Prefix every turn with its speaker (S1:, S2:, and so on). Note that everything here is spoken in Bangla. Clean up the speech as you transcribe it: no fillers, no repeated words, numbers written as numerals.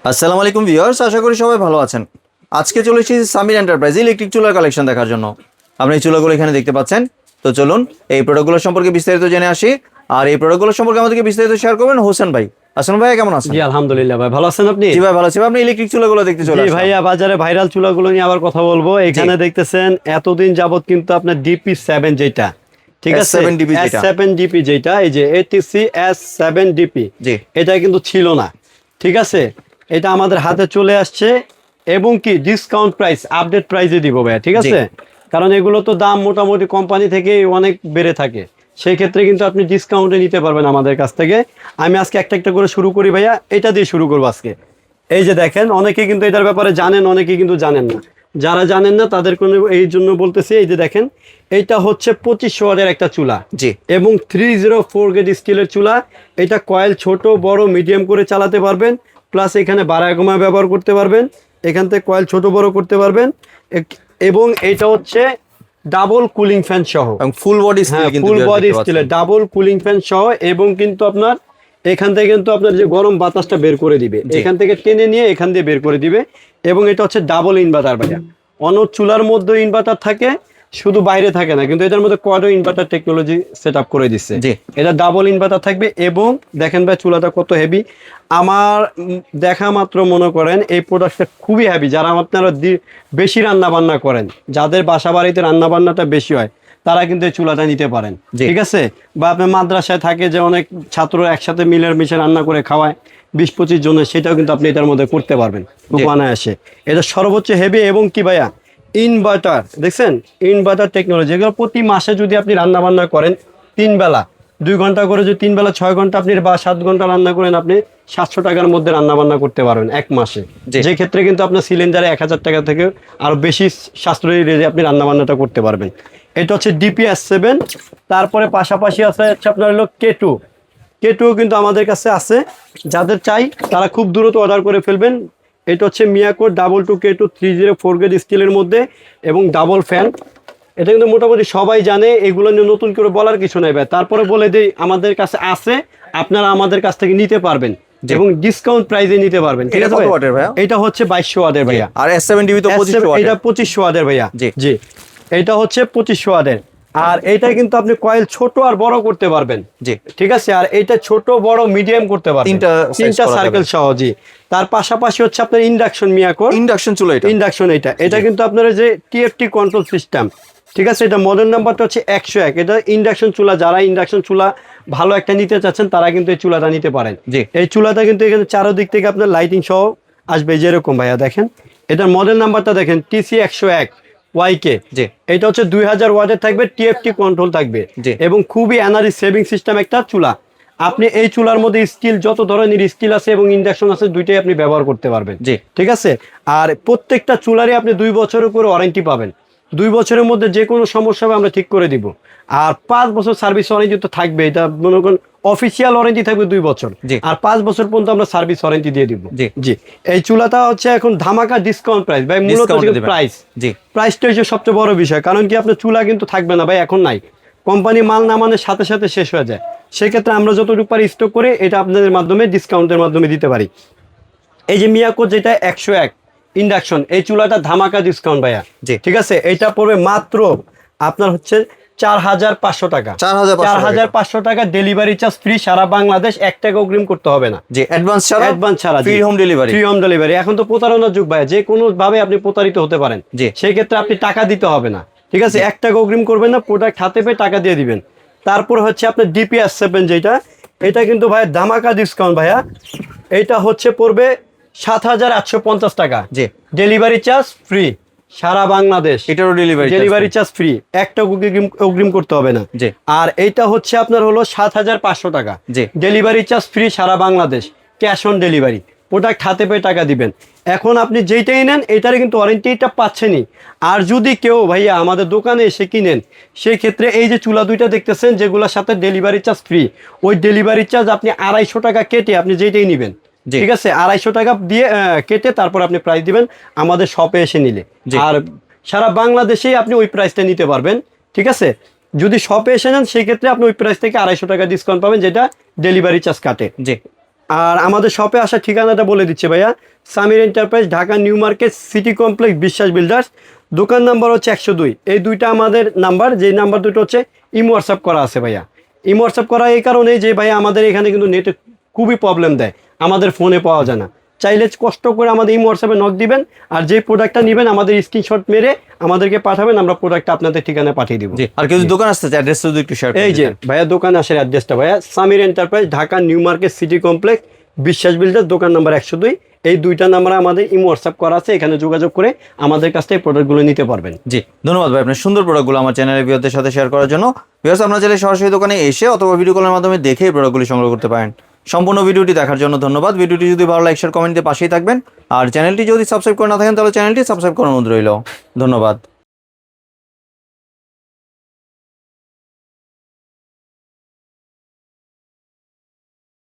S1: আসসালামু আলাইকুম ভিউয়ার্স, আশা করি সবাই ভালো আছেন। আজকে চলে এসেছি সামির এন্টারপ্রাইজ ইলেকট্রিক চুলার কালেকশন দেখার জন্য। আপনি এই চুলাগুলো এখানে দেখতে পাচ্ছেন। তো চলুন এই প্রোডাক্টগুলো সম্পর্কে বিস্তারিত জেনে আসি। আর এই প্রোডাক্টগুলো সম্পর্কে আমাদেরকে বিস্তারিত শেয়ার করবেন হোসেন ভাই। হাসান ভাই কেমন আছেন?
S2: জি আলহামদুলিল্লাহ ভাই, ভালো আছেন আপনি?
S1: জি ভাই ভালো আছি। আপনি ইলেকট্রিক চুলাগুলো দেখতে চলে
S2: জি
S1: আসেন।
S2: ভাইয়া, বাজারে ভাইরাল চুলাগুলো নিয়ে আবার কথা বলবো। এখানে দেখতেছেন এতদিন যাবত কিন্তু আপনার DP7 যেটা, ঠিক আছে,
S1: S7DP যেটা।
S2: S7DP যেটা, এই যে ATC S7DP,
S1: জি।
S2: এটা কিন্তু ছিল না, ঠিক আছে। এটা আমাদের হাতে চলে আসছে এবং কি ডিসকাউন্ট প্রাইস, আপডেট প্রাইসে দিব ভাইয়া, ঠিক আছে। কারণ এগুলো তো দাম মোটামুটি কোম্পানি থেকে অনেক বেড়ে থাকে, সেই ক্ষেত্রে কিন্তু আপনি ডিসকাউন্টে নিতে পারবেন আমাদের কাছ থেকে। আমি আজকে একটা একটা করে শুরু করি ভাইয়া, এটা দিয়ে শুরু করবো আজকে। এই যে দেখেন, অনেকে কিন্তু এটার ব্যাপারে জানেন, অনেকে কিন্তু জানেন না। যারা জানেন না তাদের কোনো এই জন্য বলতেছি। এই যে দেখেন, এইটা হচ্ছে 2500 ওয়াটের একটা চুলা,
S1: জি।
S2: এবং 304 গ্রেড স্টিলের চুলা। এটা কয়েল ছোট বড় মিডিয়াম করে চালাতে পারবেন, প্লাস এখানে বাড়ায় কমায় ব্যবহার করতে পারবেন, এখান থেকে কয়েল ছোট বড় করতে পারবেন। এবং এটা হচ্ছে ডাবল কুলিং ফ্যান সহ,
S1: ফুল বডি স্টিল, কিন্তু
S2: ফুল বডি স্টিলের ডাবল কুলিং ফ্যান সহ। এবং কিন্তু আপনার এখান থেকে কিন্তু আপনার যে গরম বাতাসটা বের করে দিবে, এখান থেকে টেনে নিয়ে এখান দিয়ে বের করে দিবে। এবং এটা হচ্ছে ডাবল ইনভার্টার ভাইয়া। অন্য চুলার মধ্যে ইনভার্টার থাকে, শুধু বাইরে থাকে না, কিন্তু এটার মধ্যে কোয়াডো ইনভার্টার টেকনোলজি সেট আপ করে দিচ্ছে। এটা ডাবল ইনভার্টার থাকবে। এবং দেখেন ভাই চুলাটা কত হেভি। আমার দেখা মাত্র মনে করেন এই প্রোডাক্টটা খুবই হেভি। যারা আপনারা বেশি রান্না বান্না করেন, যাদের বাসা বাড়িতে রান্না বান্নাটা বেশি হয়, তারা কিন্তু এই চুলাটা নিতে পারেন, ঠিক আছে। বা আপনার মাদ্রাসায় থাকে যে অনেক ছাত্র একসাথে মিলের মিশে রান্না করে খাওয়ায় 20-25 জনের, সেটাও কিন্তু আপনি এটার মধ্যে করতে পারবেন খুব অনায়াসে। এটা সর্বোচ্চ হেভি। এবং কি ভাইয়া, ইনভার্টার দেখছেন, ইনভার্টার টেকনোলজি। এগুলো প্রতি মাসে যদি আপনি রান্না বান্না করেন 3 বেলা 2 ঘন্টা করে, যদি 3 বেলা 6 ঘন্টা আপনি বা 7 ঘন্টা রান্না করেন, আপনি 700 টাকার মধ্যে রান্না বান্না করতে পারবেন এক মাসে। যে ক্ষেত্রে কিন্তু আপনার সিলিন্ডারে 1000 টাকা থেকে আরো বেশি সাশ্রয়ী রেটে আপনি রান্না বান্নাটা করতে পারবেন। এটা হচ্ছে DP7। তারপরে পাশাপাশি আছে আপনার হলো K2 কিন্তু আমাদের কাছে আছে। যাদের চাই তারা খুব দ্রুত অর্ডার করে ফেলবেন। এটা হচ্ছে মিয়াকোর K2 304 গ্রেড স্টিলের মধ্যে এবং ডাবল ফ্যান। এটা কিন্তু মোটামুটি সবাই জানে, এগুলো নিয়ে নতুন করে বলার কিছু নাই ভাই। তারপরে বলে দেই, আমাদের কাছে আছে, আপনারা আমাদের কাছ থেকে নিতে পারবেন এবং ডিসকাউন্ট প্রাইসে নিতে পারবেন, ঠিক আছে। এটা হচ্ছে 2200 ওয়াটের ভাইয়া।
S1: আর S7DP তো 2500 ওয়াটের।
S2: এটা 2500 ওয়াটের ভাইয়া। জি, এটা হচ্ছে 2500 ওয়াটের। আর এইটা কিন্তু আপনি কয়েল ছোট আর বড় করতে পারবেন, জি, ঠিক আছে। আর এটা ছোট বড় মিডিয়াম করতে পারবেন, তিনটা সার্কেল সহ। জি। তার পাশাপাশি হচ্ছে আপনার ইন্ডাকশন মিয়াকোর ইন্ডাকশন চুলা। ইন্ডাকশন এটা কিন্তু আপনার যে TFT কন্ট্রোল সিস্টেম, ঠিক আছে। এটা মডেল নাম্বারটা হচ্ছে 101। এটা ইন্ডাকশন চুলা, যারা ইন্ডাকশন চুলা ভালো একটা নিতে চাচ্ছেন তারা কিন্তু এই চুলাটা নিতে পারেন। এই চুলাটা কিন্তু এখানে চারদিক থেকে আপনার লাইটিং সহ আসবে, যেরকম ভাইয়া দেখেন। এটার মডেল নাম্বারটা দেখেন TC101 YK। এটা হচ্ছে 2000 ওয়াটের থাকবে, TFT কন্ট্রোল থাকবে এবং খুবই এনার্জি সেভিং সিস্টেম একটা চুলা। আপনি এই চুলার মধ্যে স্টিল, যত ধরনের স্টিল আছে এবং ইন্ডাকশন আছে, দুইটাই আপনি ব্যবহার করতে পারবেন, ঠিক আছে। আর প্রত্যেকটা চুলারই আপনি 2 বছরের করে ওয়ারেন্টি পাবেন। 2 বছরের মধ্যে যে কোনো সমস্যা হবে আমরা ঠিক করে দিব। আর 5 বছর সার্ভিস ওয়ারেন্টি তো থাকবে। এটা মনে করেন অফিসিয়াল ওয়ারেন্টি থাকবে 2 বছর, আর 5 বছর পর্যন্ত আমরা সার্ভিস ওয়ারেন্টি দিয়ে দিব। জি। এই চুলাটা হচ্ছে এখন ধামাকা ডিসকাউন্ট প্রাইস ভাই। মূলত প্রাইসটা হচ্ছে সবচেয়ে বড় বিষয়। কারণ কি, আপনার চুলা কিন্তু থাকবে না ভাই, এখন নাই। কোম্পানি মাল নামানোর সাথে সাথে শেষ হয়ে যায়। সেক্ষেত্রে আমরা যতটুকু পারি স্টক করে এটা আপনাদের মাধ্যমে ডিসকাউন্টের মাধ্যমে দিতে পারি। এই যে মিয়াকো যেটা 101 ইন্ডাকশন, এই চুলাটা ধামাকা ডিসকাউন্ট ভাইয়া, ঠিক আছে। এটা পড়বে মাত্র আপনার হচ্ছে 4500 টাকা। 4500 টাকা ডেলিভারি চার্জ ফ্রি, সারা বাংলাদেশ। 1 টাকা অগ্রিম করতে হবে না। অ্যাডভান্স ছাড়া ফ্রি হোম ডেলিভারি। এখন তো প্রতারণার যুগ ভাই, যে কোনো ভাবে আপনি প্রতারিত হতে পারেন। সেই ক্ষেত্রে আপনি টাকা দিতে হবে না, ঠিক আছে। 1 টাকা অগ্রিম করবেন না, প্রোডাক্ট হাতে পেয়ে টাকা দিয়ে দিবেন। তারপর হচ্ছে আপনার DP7 যেটা, এটা কিন্তু ভাই ধামাকা ডিসকাউন্ট ভাইয়া। এটা হচ্ছে পড়বে 7850 টাকা। ডেলিভারি চার্জ ফ্রি সারা বাংলাদেশ। এটারও ডেলিভারি চার্জ ফ্রি, 1 টাকা অগ্রিম করতে হবে না। আর এইটা হচ্ছে আপনার হলো 7500 টাকা। ডেলিভারি চার্জ ফ্রি সারা Bangladesh, cash on delivery. Product হাতে পেয়ে টাকা দিবেন। এখন আপনি যেইটাই নেন এটার কিন্তু ওয়ারেন্টিটা পাচ্ছেনই। আর যদি কেউ ভাইয়া আমাদের দোকানে এসে কিনেন, সেই ক্ষেত্রে এই যে চুলা দুইটা দেখতেছেন, যেগুলোর সাথে ডেলিভারি চার্জ ফ্রি, ওই ডেলিভারি চার্জ আপনি 250 টাকা কেটে আপনি যেইটাই নেবেন, ঠিক আছে, 250 টাকা দিয়ে কেটে তারপর আপনি প্রাইস দিবেন আমাদের শপে এসে নিলে। আর সারা বাংলাদেশেই আপনি ওই প্রাইসটা নিতে পারবেন, ঠিক আছে। যদি শপে এসে নেন সেই ক্ষেত্রে আপনি ওই প্রাইস থেকে 250 টাকা ডিসকাউন্ট পাবেন, যেটা ডেলিভারি চার্জ কাটে। আর আমাদের শপে আসার ঠিকানাটা বলে দিচ্ছে ভাইয়া, Samir enterprise, Dhaka new market, city complex, বিশ্বাস বিল্ডার্স। দোকান নাম্বার হচ্ছে 102। এই দুইটা আমাদের নাম্বার, যে নাম্বার দুটো হচ্ছে ইমো হোয়াটসঅ্যাপ করা আছে ভাইয়া। ইমো হোয়াটসঅ্যাপ করা এই কারণেই যে ভাইয়া আমাদের এখানে কিন্তু নেটে খুবই প্রবলেম দেয়, আমাদের ফোনে পাওয়া যায় না। চাইলে কষ্ট করে আমাদের ইমো হোয়াটসঅ্যাপে নক দিবেন, আর যে প্রোডাক্টটা নেবেন আমাদের স্ক্রিনশট মেরে আমাদেরকে পাঠাবেন, আমরা প্রোডাক্টটা আপনাদের ঠিকানায় পাঠিয়ে দিব।
S1: আর কেউ যদি দোকান আসতে চায় অ্যাড্রেসটা যদি একটু শেয়ার করেন।
S2: এই যে ভাইয়া দোকান আসার অ্যাড্রেসটা ভাইয়া, Samir enterprise, Dhaka new market, city complex, বিশ্বাস বিল্ডার্স, দোকান নাম্বার 102। এই দুইটা নাম্বার আমাদের ইমো হোয়াটসঅ্যাপ করা আছে, এখানে যোগাযোগ করে আমাদের কাছ থেকে প্রোডাক্টগুলো নিতে পারবেন।
S1: জি ধন্যবাদ ভাই আপনার সুন্দর প্রোডাক্টগুলো আমার চ্যানেলের ভিউয়ারদের সাথে শেয়ার করার জন্য। ভিউয়ার্স আপনারা চাইলে সরাসরি দোকানে এসে অথবা ভিডিও কলের মাধ্যমে দেখে এই প্রোডাক্টগুলি সংগ্রহ করতে পারেন। সম্পূর্ণ ভিডিওটি দেখার জন্য ধন্যবাদ। ভিডিওটি যদি ভালো লাগে শেয়ার কমেন্টে পাশেই থাকবেন, আর চ্যানেলটি যদি সাবস্ক্রাইব করে না থাকেন তাহলে চ্যানেলটি সাবস্ক্রাইব করার অনুরোধ রইল। ধন্যবাদ।